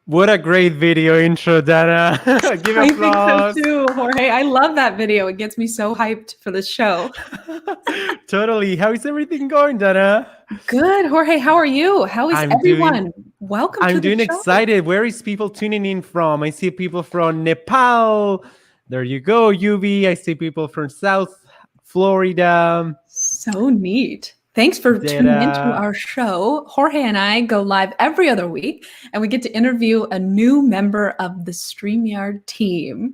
What a great video intro, Dana. Give I think so applause. too, Jorge. I love that video. It gets me so hyped for the show. Totally. How is everything going, Dana? Good, Jorge. How are you? How is I'm doing everyone? Welcome to I'm the doing show. excited. Where is people tuning in from? I see people from Nepal. There you go, UV. I see people from South Florida. So neat. Thanks for tuning into Data. our show. Jorge and I go live every other week, and we get to interview a new member of the StreamYard team.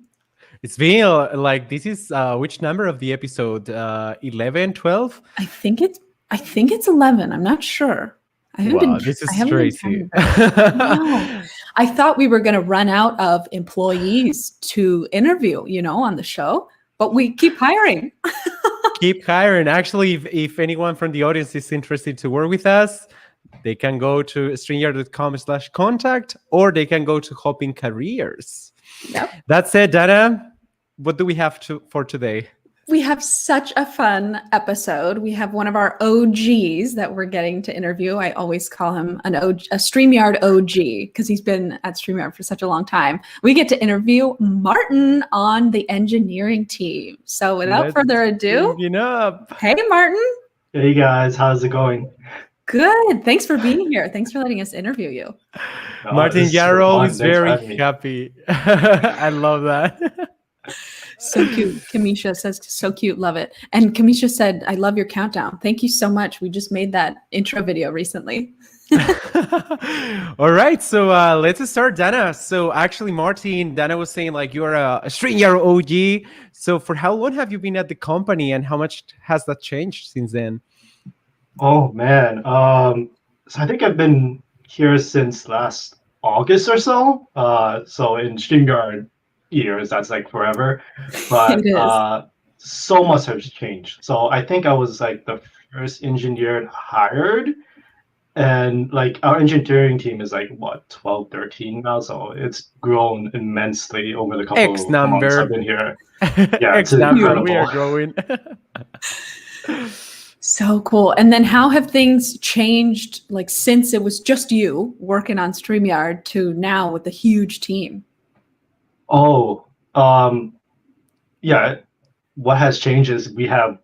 It's been like this is which number of the episode? 11, 12? I think it's 11. I'm not sure. Wow, this I is haven't been crazy. counting. No, I thought we were going to run out of employees to interview, on the show, but we keep hiring. Keep hiring. Actually, if anyone from the audience is interested to work with us, they can go to streamyard.com/contact, or they can go to Hoping Careers. Yep. That said, Dana, what do we have for today? We have such a fun episode. We have one of our OGs that we're getting to interview. I always call him a StreamYard OG because he's been at StreamYard for such a long time. We get to interview Martin on the engineering team. So without further ado, hey, Martin. Hey guys, how's it going? Good. Thanks for being here. Thanks for letting us interview you. Martin Yarrow is very happy. I love that. So cute. Kamisha says, so cute. Love it. And Kamisha said, I love your countdown. Thank you so much. We just made that intro video recently. All right. So let's start, Dana. So actually, Martin, Dana was saying like you're a StreamYard OG. So for how long have you been at the company and how much has that changed since then? Oh, man. So I think I've been here since last August or so. So in StreamYard years, that's like forever. But so much has changed. So I think I was like the first engineer hired. And like our engineering team is like what, 12, 13 now. So it's grown immensely over the couple of months I've been here. Yeah, it's incredible. We are growing. So cool. And then how have things changed like since it was just you working on StreamYard to now with a huge team? Oh, yeah. What has changed is we have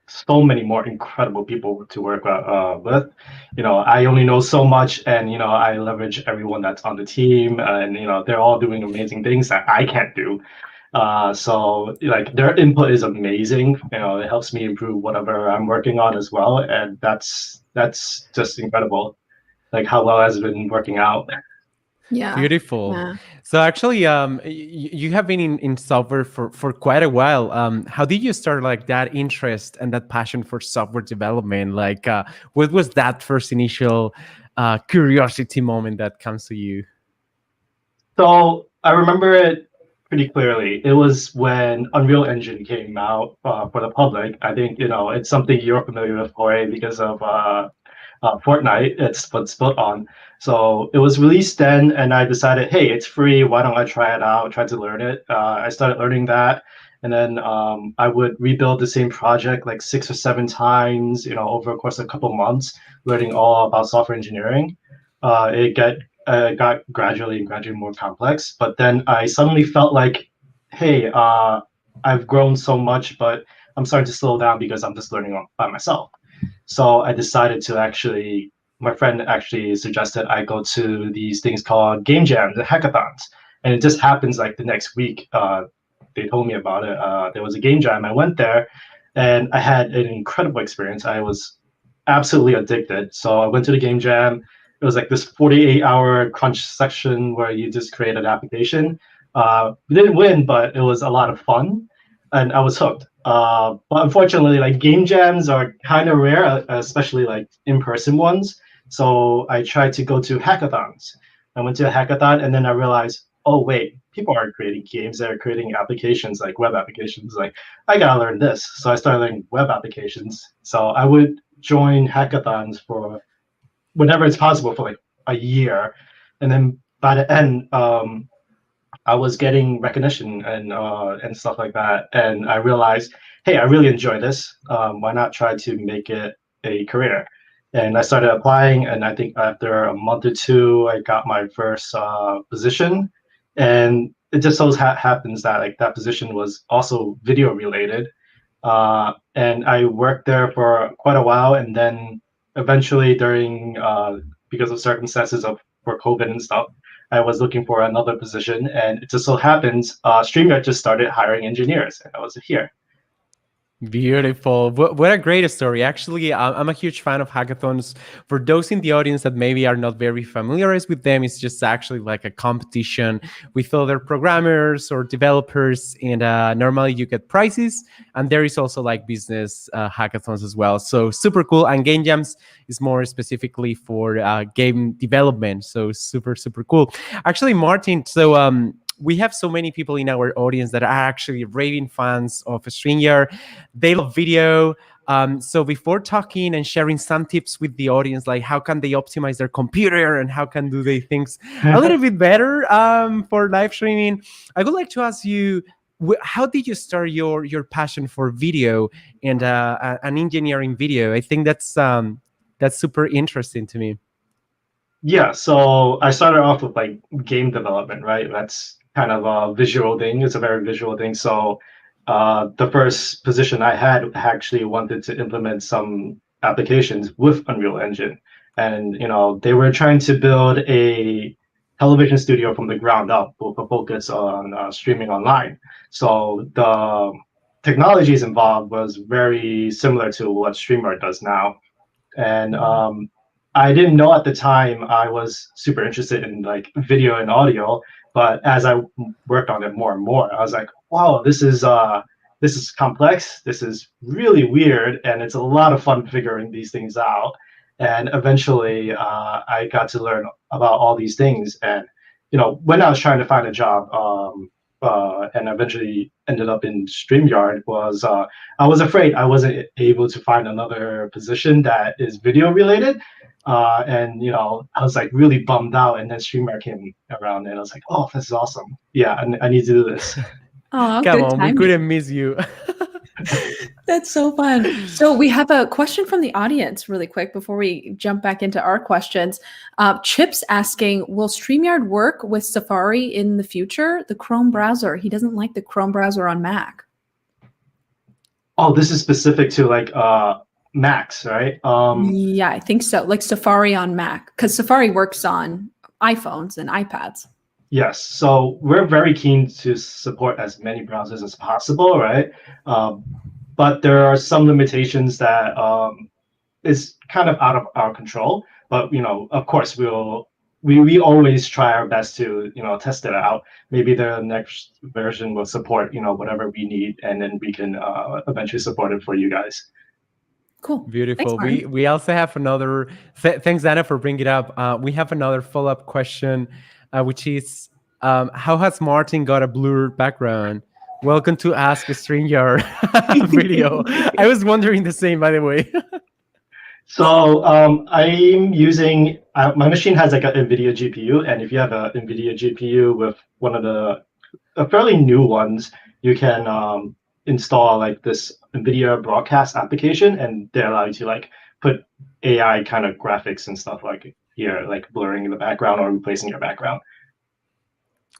so many more incredible people to work with. I only know so much, and I leverage everyone that's on the team, and they're all doing amazing things that I can't do. So like their input is amazing. It helps me improve whatever I'm working on as well, and that's just incredible. Like how well has been working out. Yeah. Beautiful. Yeah. So actually, you have been in software for quite a while. How did you start like that interest and that passion for software development? Like, what was that first initial curiosity moment that comes to you? So I remember it pretty clearly. It was when Unreal Engine came out for the public. I think it's something you're familiar with, Jorge, because of Fortnite. It's what's built on. So it was released then, and I decided, hey, it's free. Why don't I try it out? Try to learn it. I started learning that, and then I would rebuild the same project like 6 or 7 times, over the course of a couple months, learning all about software engineering. It got gradually more complex, but then I suddenly felt like, hey, I've grown so much, but I'm starting to slow down because I'm just learning by myself. So I decided to my friend actually suggested I go to these things called game jams, the hackathons. And it just happens like the next week, they told me about it. There was a game jam. I went there and I had an incredible experience. I was absolutely addicted. So I went to the game jam. It was like this 48-hour crunch section where you just create an application. We didn't win, but it was a lot of fun. And I was hooked. But unfortunately, like game jams are kind of rare, especially like in-person ones. So I tried to go to hackathons. I went to a hackathon, and then I realized, oh wait, people aren't creating games; they're creating applications, like web applications. Like I gotta learn this. So I started learning web applications. So I would join hackathons for whenever it's possible for like a year, and then by the end, I was getting recognition and stuff like that, and I realized, hey, I really enjoy this. Why not try to make it a career? And I started applying, and I think after a month or two, I got my first position. And it just so happens that like that position was also video related. And I worked there for quite a while, and then eventually during because of circumstances of for COVID and stuff, I was looking for another position, and it just so happens StreamYard just started hiring engineers, and I was here. Beautiful. What a great story. Actually, I'm a huge fan of hackathons. For those in the audience that maybe are not very familiarized with them, it's just actually like a competition with other programmers or developers. And normally you get prizes. And there is also like business hackathons as well. So super cool. And Game Jams is more specifically for game development. So super, super cool. Actually, Martin, so we have so many people in our audience that are actually raving fans of StreamYard. They love video. So before talking and sharing some tips with the audience, like how can they optimize their computer and how can do they things a little bit better for live streaming, I would like to ask you, how did you start your passion for video and engineering video? I think that's super interesting to me. Yeah, so I started off with like game development, right? That's kind of a visual thing. It's a very visual thing. So the first position I had actually wanted to implement some applications with Unreal Engine. And they were trying to build a television studio from the ground up with a focus on streaming online. So the technologies involved was very similar to what StreamYard does now. And I didn't know at the time I was super interested in like video and audio, but as I worked on it more and more, I was like, wow, this is complex. This is really weird, and it's a lot of fun figuring these things out. And eventually, I got to learn about all these things. And when I was trying to find a job, and eventually ended up in StreamYard, was I was afraid I wasn't able to find another position that is video related. And I was like really bummed out, and then StreamYard came around, and I was like, "Oh, this is awesome! Yeah, I need to do this." Oh, Come good on, timing. we couldn't miss you. That's so fun. So we have a question from the audience really quick before we jump back into our questions. Chip's asking, will StreamYard work with Safari in the future? The Chrome browser. He doesn't like the Chrome browser on Mac. Oh, this is specific to like Macs, right? Yeah, I think so. Like Safari on Mac, because Safari works on iPhones and iPads. Yes, so we're very keen to support as many browsers as possible, right? But there are some limitations that is kind of out of our control. But of course, we always try our best to test it out. Maybe the next version will support whatever we need, and then we can eventually support it for you guys. Cool. Beautiful. Thanks, We also have another. Thanks, Anna, for bringing it up. We have another follow-up question, which is, how has Martin got a blur background? Welcome to Ask a StreamYard video. I was wondering the same, by the way. So I'm using my machine has like an NVIDIA GPU, and if you have an NVIDIA GPU with one of the fairly new ones, you can install like this NVIDIA broadcast application, and they allow you to like put AI kind of graphics and stuff like here, like blurring in the background or replacing your background.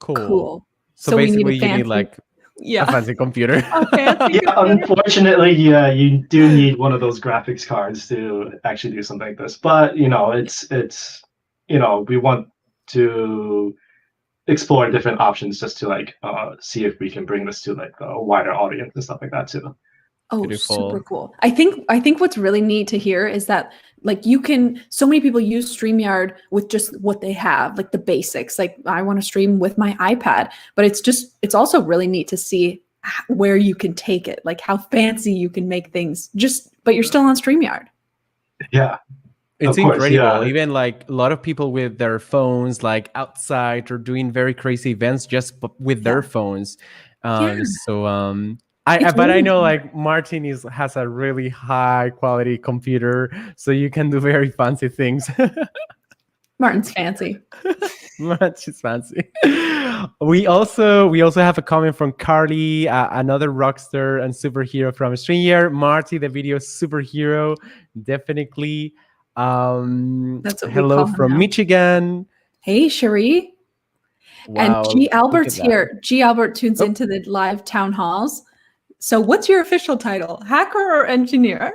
Cool. So basically, you need like a fancy computer. Okay. Yeah, unfortunately, yeah, you do need one of those graphics cards to actually do something like this. But it's we want to explore different options just to like see if we can bring this to like a wider audience and stuff like that too. Oh, Beautiful. super cool. I think what's really neat to hear is that like so many people use StreamYard with just what they have, like the basics. Like I want to stream with my iPad, but it's also really neat to see where you can take it, like how fancy you can make things but you're still on StreamYard. Yeah. It's course, incredible. yeah. Even like a lot of people with their phones, like outside or doing very crazy events just with their phones. So I know like Martin has a really high quality computer, so you can do very fancy things. Martin's fancy. Martin's fancy. We also have a comment from Carly, another rockstar and superhero from StreamYard. Marty, the video superhero, definitely. That's what we Hello call him from now. Michigan. Hey, Cherie. Wow, And G. look Albert's at that. here. G. Albert tunes Oh. into the live town halls. So what's your official title? Hacker or engineer?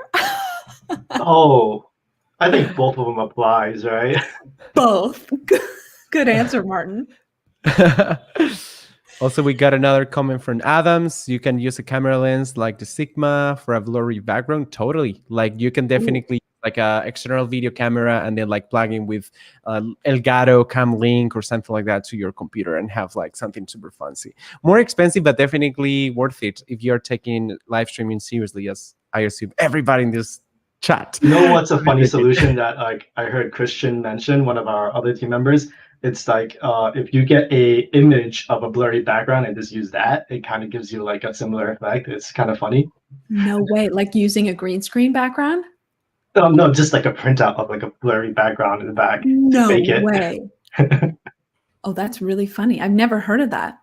Oh, I think both of them applies, right? Both. Good answer, Martin. Also, we got another comment from Adams. You can use a camera lens like the Sigma for a blurry background. Totally. Like you can definitely like a external video camera and then like plug in with Elgato Cam Link or something like that to your computer and have like something super fancy. More expensive, but definitely worth it if you're taking live streaming seriously, as I assume everybody in this chat. You know what's a funny solution that like I heard Christian mention, one of our other team members? It's like if you get a image of a blurry background and just use that, it kind of gives you like a similar effect. It's kind of funny. No way. Like using a green screen background? No, just like a printout of like a blurry background in the back to No fake it. way. Oh, that's really funny. I've never heard of that.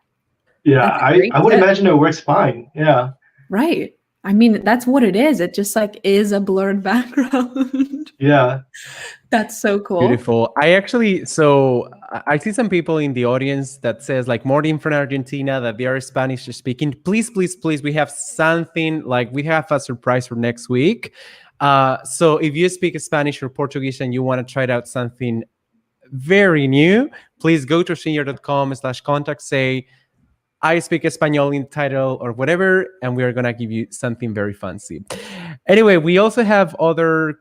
Yeah, That's a great I would tip. imagine it works fine. Yeah. Right. I mean, that's what it is. It just like is a blurred background. Yeah. That's so cool. Beautiful. I see some people in the audience that says like Morgan from Argentina that they are Spanish speaking. Please, please, please, we have something like we have a surprise for next week. So if you speak Spanish or Portuguese and you want to try out something very new, please go to StreamYard.com/contact, say I speak Espanol in title or whatever, and we are gonna give you something very fancy. Anyway, we also have other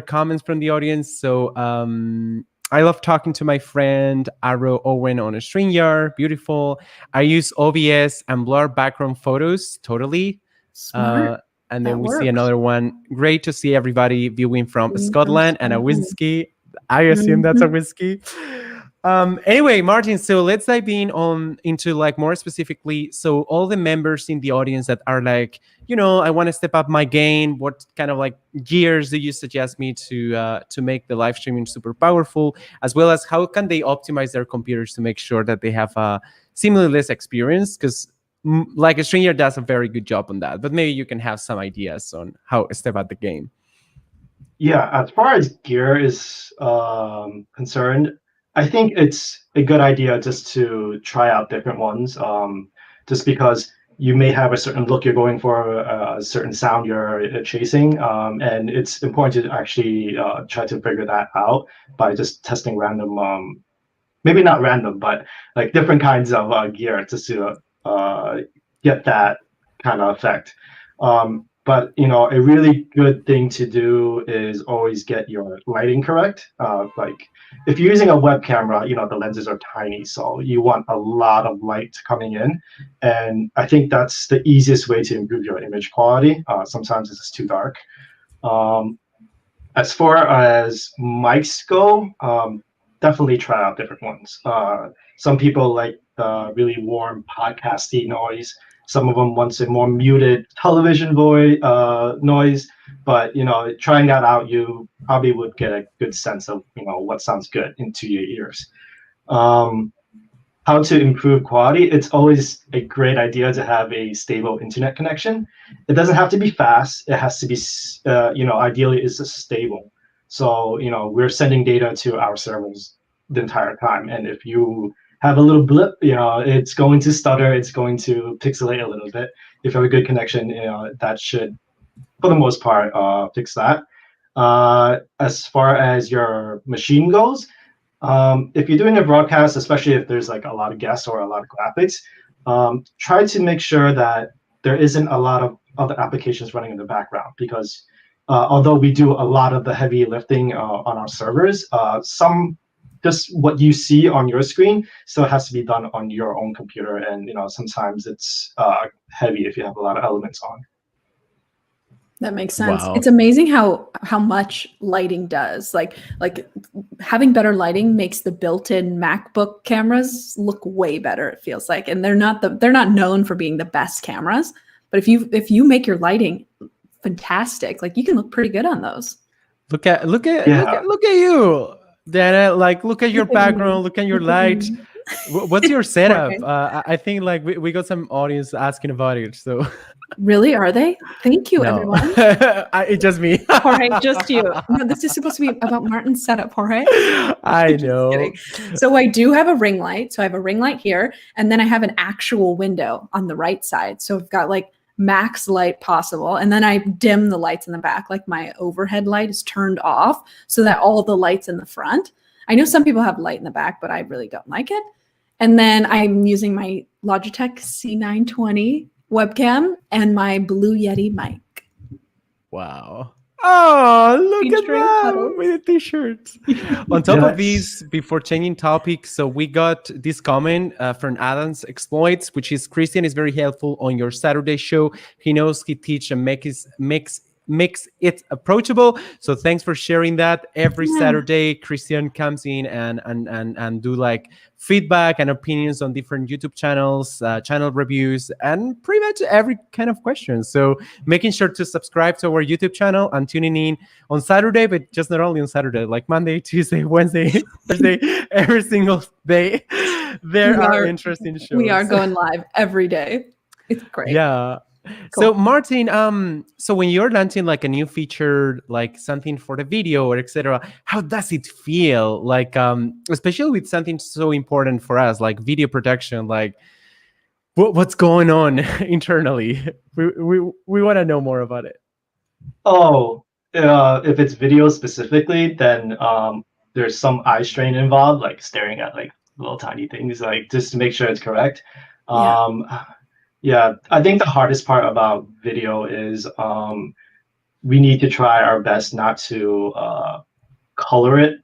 comments from the audience. So I love talking to my friend Arrow Owen on a StreamYard. Beautiful. I use OBS and blur background photos. Totally. Smart. And then That we see works. another one. Great to see everybody viewing from Scotland and a Scotland. whiskey. I assume that's a whiskey. Anyway, Martin, so let's dive into like more specifically. So all the members in the audience that are like, I want to step up my game. What kind of like gears do you suggest me to make the live streaming super powerful, as well as how can they optimize their computers to make sure that they have a seamless experience? Because like a StreamYard does a very good job on that, but maybe you can have some ideas on how to step up the game. Yeah, as far as gear is concerned, I think it's a good idea just to try out different ones, just because you may have a certain look you're going for, a certain sound you're chasing, and it's important to actually try to figure that out by just testing random, maybe not random, but like different kinds of gear just to get that kind of effect. But a really good thing to do is always get your lighting correct. Like if you're using a web camera, the lenses are tiny, so you want a lot of light coming in. And I think that's the easiest way to improve your image quality. Sometimes it's just too dark. As far as mics go, definitely try out different ones. Some people like the really warm podcasty noise. Some of them want a more muted television noise, but trying that out, you probably would get a good sense of what sounds good into your ears. How to improve quality? It's always a great idea to have a stable internet connection. It doesn't have to be fast. It has to be, ideally, it's stable. So we're sending data to our servers the entire time, and if you have a little blip, it's going to stutter, it's going to pixelate a little bit. If you have a good connection, that should, for the most part, fix that. As far as your machine goes, if you're doing a broadcast, especially if there's like a lot of guests or a lot of graphics, try to make sure that there isn't a lot of other applications running in the background, because although we do a lot of the heavy lifting on our servers, just what you see on your screen still has to be done on your own computer, and sometimes it's heavy if you have a lot of elements on. That makes sense. Wow. It's amazing how much lighting does. Like having better lighting makes the built-in MacBook cameras look way better, it feels like. And they're not known for being the best cameras, but if you make your lighting fantastic, like you can look pretty good on those. Look at you, Dana. Like look at your background, look at your light. What's your setup? I think like we got some audience asking about it. So Really? Are they? Thank you, No, everyone. it's just me. Jorge, just you. No, this is supposed to be about Martin's setup, Jorge. I Just know. kidding. So I do have a ring light. So I have a ring light here, and then I have an actual window on the right side. So I've got like max light possible, and then I dim the lights in the back. Like my overhead light is turned off so that all the lights in the front. I know some people have light in the back, but I really don't like it. And then I'm using my Logitech C920 webcam and my Blue Yeti mic. Wow. Oh, look at Featuring that puddles. with a t-shirt. On top of Yes. these, before changing topics, so we got this comment from Adam's Exploits, which is Christian is very helpful on your Saturday show. He knows he teach and makes it approachable. So thanks for sharing that. Every Yeah. Saturday, Christian comes in and do like feedback and opinions on different YouTube channels, channel reviews, and pretty much every kind of question. So making sure to subscribe to our YouTube channel and tuning in on Saturday, but just not only on Saturday, like Monday, Tuesday, Wednesday, Thursday, every single day. There We are are- interesting shows. We are going live every day. It's great. Yeah. Cool. So Martin, so when you're launching like a new feature, like something for the video or etc., how does it feel? Like, especially with something so important for us, like video production, like what's going on internally? We want to know more about it. Oh, if it's video specifically, then there's some eye strain involved, like staring at like little tiny things, like just to make sure it's correct. Yeah. Yeah, I think the hardest part about video is we need to try our best not to color it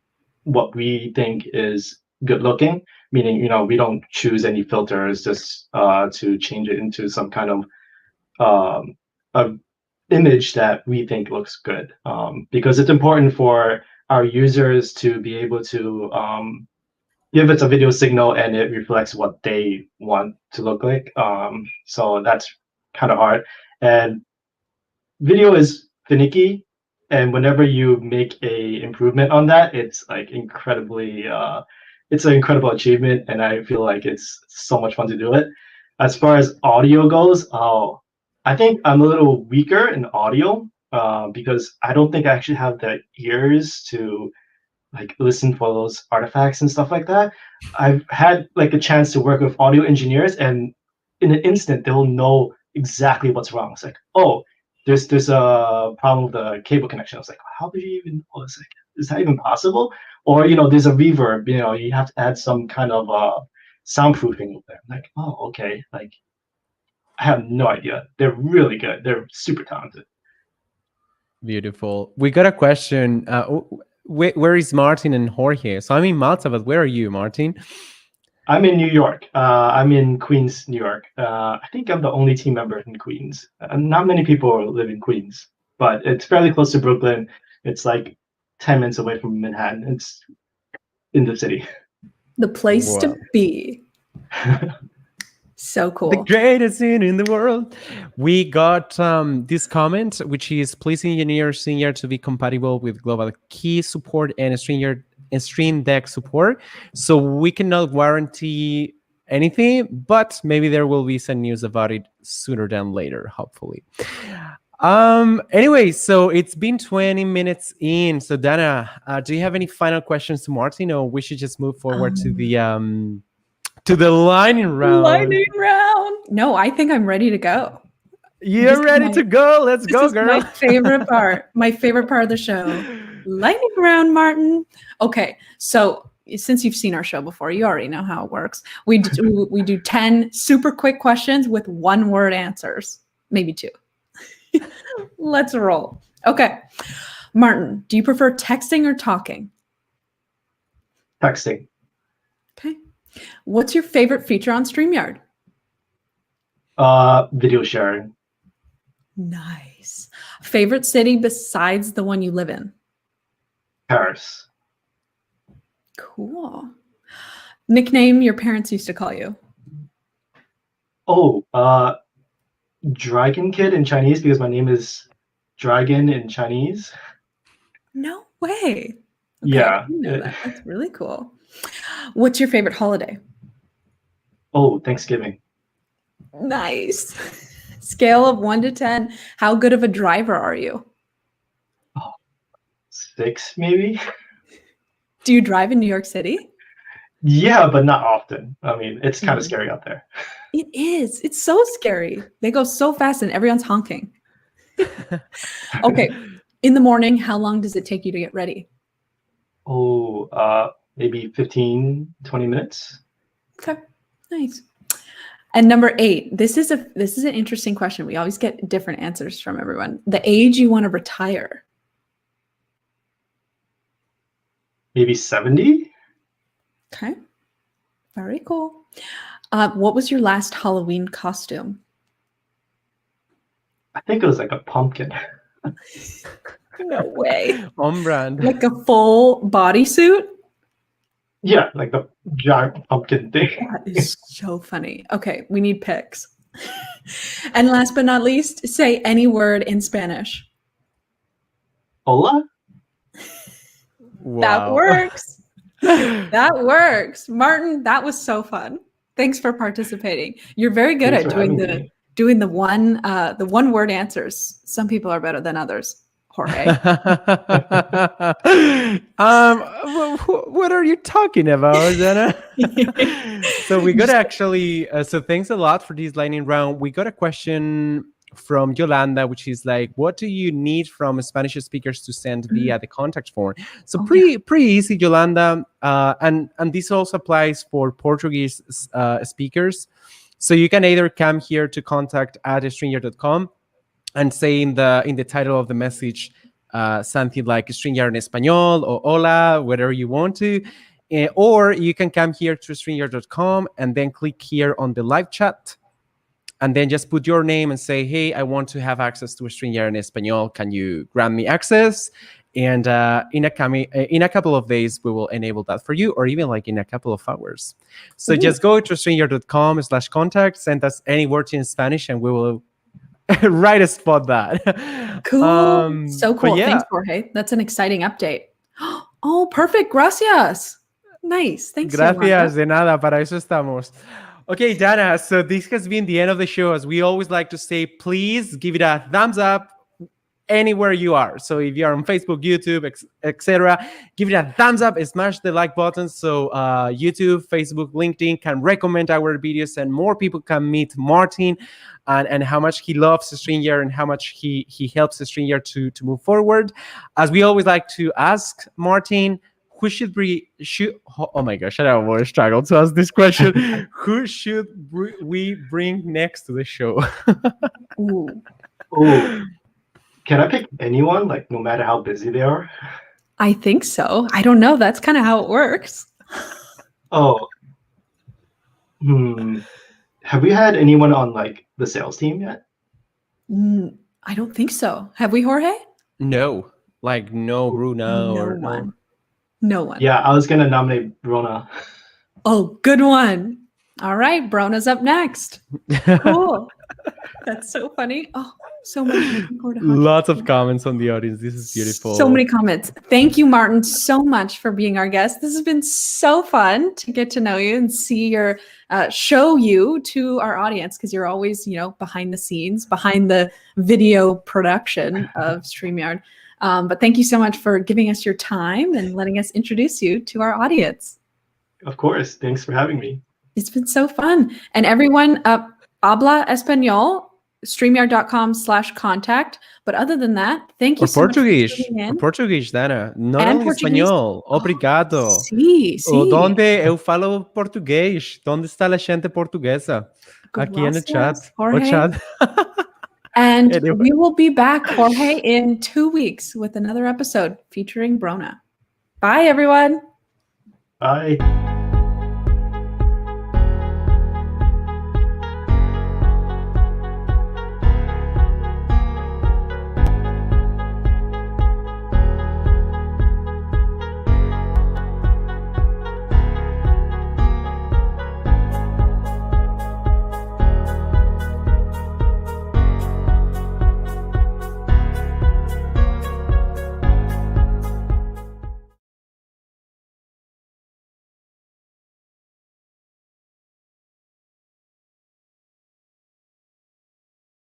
what we think is good looking, meaning, you know, we don't choose any filters just to change it into some kind of a image that we think looks good, because it's important for our users to be able to give it a video signal and it reflects what they want to look like. So that's kind of hard. And video is finicky, and whenever you make a improvement on that, it's like incredibly it's an incredible achievement, and I feel like it's so much fun to do it. As far as audio goes, I think I'm a little weaker in audio because I don't think I actually have the ears to like listen for those artifacts and stuff like that. I've had like a chance to work with audio engineers, and in an instant they'll know exactly what's wrong. It's like, oh, there's a problem with the cable connection. I was like, how did you even know? It's like, is that even possible? Or, you know, there's a reverb, you know, you have to add some kind of soundproofing with there. I'm like, oh, okay. Like, I have no idea. They're really good. They're super talented. Beautiful. We got a question. Where is Martin and Jorge? So I'm in Malta, but where are you, Martin? I'm in New York. I'm in Queens, New York. I think I'm the only team member in Queens. Not many people live in Queens, but it's fairly close to Brooklyn. It's like 10 minutes away from Manhattan. It's in the city. The place Wow. to be. So cool. The greatest thing in the world. We got this comment, which is please engineer StreamYard to be compatible with global key support and StreamYard and Stream Deck support. So we cannot guarantee anything, but maybe there will be some news about it sooner than later, hopefully. Anyway, so it's been 20 minutes in. So Dana, do you have any final questions to Martin, or we should just move forward to the lightning round? Lightning round. No, I think I'm ready to go. You're ready to go. Let's This go, is girl. my favorite part. My favorite part of the show. Lightning round, Martin. Okay, so since you've seen our show before, you already know how it works. We do 10 super quick questions with 1-word answers, maybe 2. Let's roll. Okay, Martin, do you prefer texting or talking? Texting. Okay. What's your favorite feature on StreamYard? Video sharing. Nice. Favorite city besides the one you live in? Paris. Cool. Nickname your parents used to call you? Oh, Dragon Kid in Chinese, because my name is Dragon in Chinese. No way. Okay, Yeah. I didn't know that. That's really cool. What's your favorite holiday? Oh, Thanksgiving. Nice. Scale of 1 to 10. How good of a driver are you? 6 maybe. Do you drive in New York City? Yeah, but not often. I mean, it's kind of Mhm. scary out there. It is. It's so scary. They go so fast and everyone's honking. Okay. In the morning, how long does it take you to get ready? Maybe 15, 20 minutes. Okay. Nice. And number 8, this is an interesting question. We always get different answers from everyone. The age you want to retire. Maybe 70. Okay. Very cool. What was your last Halloween costume? I think it was like a pumpkin. No way. On brand. Like a full bodysuit? Yeah, like the giant pumpkin thing. That is so funny. Okay, we need pics. And last but not least, say any word in Spanish. Hola? Wow. That works. That works. Martin, that was so fun. Thanks for participating. You're very good Thanks at for having me. doing the one word answers. Some people are better than others. Jorge. What are you talking about, Dana? So we got actually, so thanks a lot for this lightning round. We got a question from Yolanda, which is like, what do you need from Spanish speakers to send via the contact form? So pretty easy, Yolanda. And this also applies for Portuguese speakers. So you can either come here to contact@StreamYard.com and say in the title of the message something like StreamYard en Español or Hola, whatever you want to. Or you can come here to StreamYard.com and then click here on the live chat. And then just put your name and say, hey, I want to have access to StreamYard en Español. Can you grant me access? And in a couple of days, we will enable that for you, or even like in a couple of hours. So just go to StreamYard.com/contact, send us any words in Spanish, and we will right spot that. Cool. So cool. Yeah. Thanks, Jorge. That's an exciting update. Oh, perfect. Gracias. Nice. Thanks, Gracias, Yolanda. de nada. Para eso estamos. Okay, Dana, so this has been the end of the show. As we always like to say, please give it a thumbs up anywhere you are. So if you're on Facebook, YouTube, etc., give it a thumbs up and smash the like button so YouTube, Facebook, LinkedIn can recommend our videos and more people can meet Martin and how much he loves StreamYard and how much he helps StreamYard to move forward. As we always like to ask Martin, oh my gosh, I don't want to struggle to ask this question. Who should we bring next to the show? Ooh. Can I pick anyone, like no matter how busy they are? I think so. I don't know. That's kind of how it works. Oh. Have we had anyone on like the sales team yet? I don't think so. Have we, Jorge? No. Like no Bruno or one. No one. Yeah, I was gonna nominate Brona. Oh, good one. All right, Brona's up next. Cool. That's so funny. Oh, so much. Lots of comments on the audience. This is beautiful. So many comments. Thank you, Martin, so much for being our guest. This has been so fun to get to know you and see your show you to our audience, because you're always, behind the scenes, behind the video production of StreamYard. But thank you so much for giving us your time and letting us introduce you to our audience. Of course. Thanks for having me. It's been so fun. And everyone, habla español, StreamYard.com/contact. But other than that, thank you so Portuguese. much for tuning in. Or Portuguese, Dana. Not And only Portuguese. espanhol. Obrigado. Sí. Donde eu falo português? Donde está a gente portuguesa? Aqui no chat. Jorge. O chat. And Anyway. we will be back, Jorge, in 2 weeks with another episode featuring Brona. Bye, everyone. Bye.